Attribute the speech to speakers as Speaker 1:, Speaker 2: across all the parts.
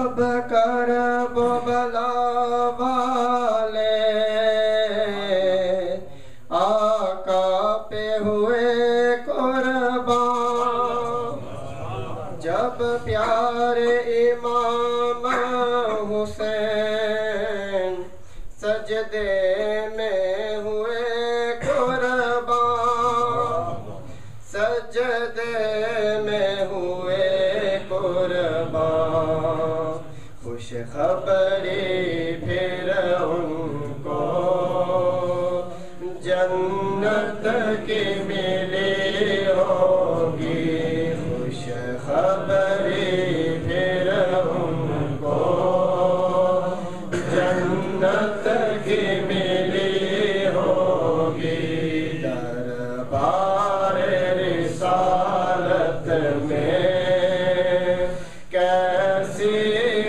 Speaker 1: سب کرب و بلا والے آقا پہ ہوئے قربان جب پیارے امام حسین سجدے میں ہوئے قربان سجدے میں ہوئے قربان خوش خبری پھر ان کو جنت کی ملی ہوگی خوش خبری پھر ان کو جنت کی ملی ہوگی دربار رسالت میں کیسی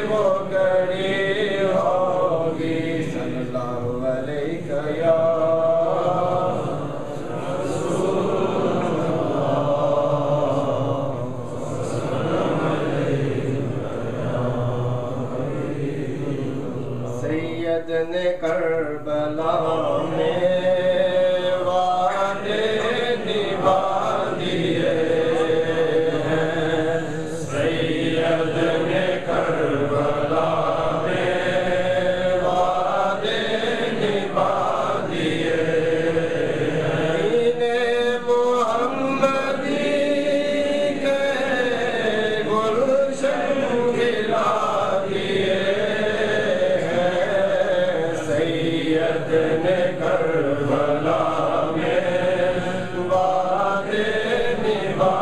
Speaker 1: وہ گھڑی ہوگی صلی اللہ علیہ یا سید نے کربلا میں وعدے نبھا دیے ہیں سید نے کربلا میں وعدے نبھا دیے دین محمدی کے گلشن کھلا دیے سید نے کربلا میں وعدے نبھا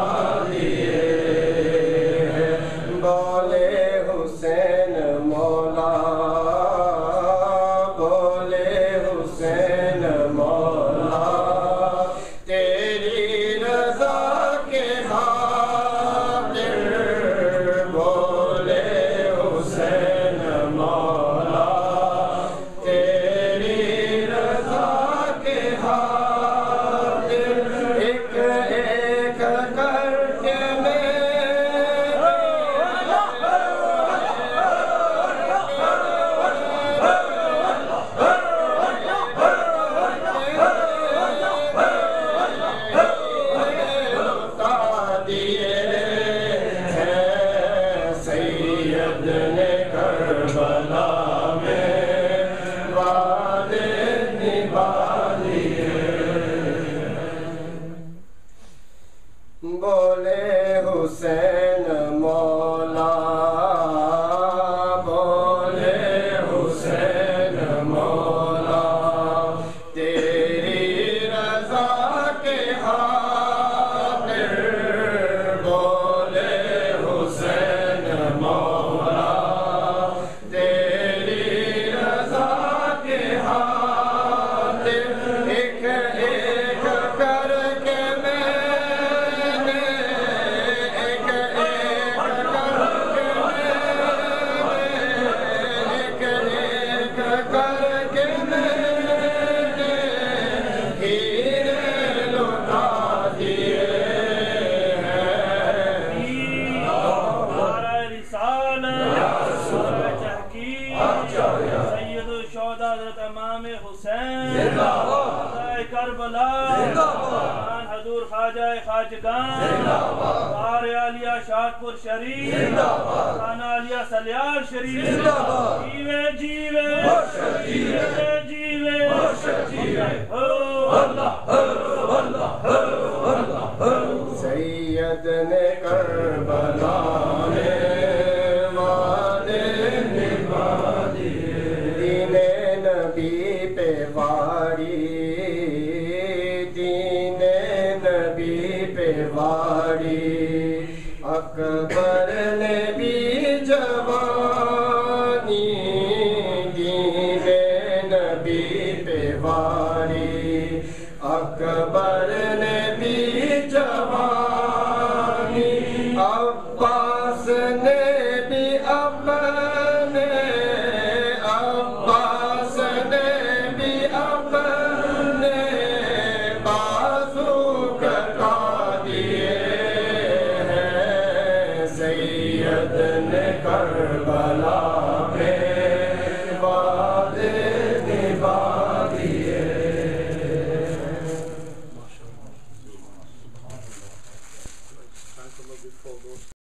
Speaker 1: دیے بولے حسین مولا بولے حسین مولا تیری رضا کے خاطر بولے حسین مولا ایک ایک کر کے بتا دیے ہیں سید نے کربلا میں وعدے نبھا دیے بولے حسین مولا بولے حسین مولا تیری رضا کے خاطر بولے حسین مولا تیری رضا کے خاطر ایک ایک کر کے
Speaker 2: سید الشہداء حضرت امام حسین کربلا خان حضور خواجہ خواجگان بار عالیہ شادپور شریف خانہ عالیہ سلیار شریف جیوے جیوے جیوے جیوے
Speaker 1: سید نے کربلا میں وعدے نبھا دیے دین نبی پہ واری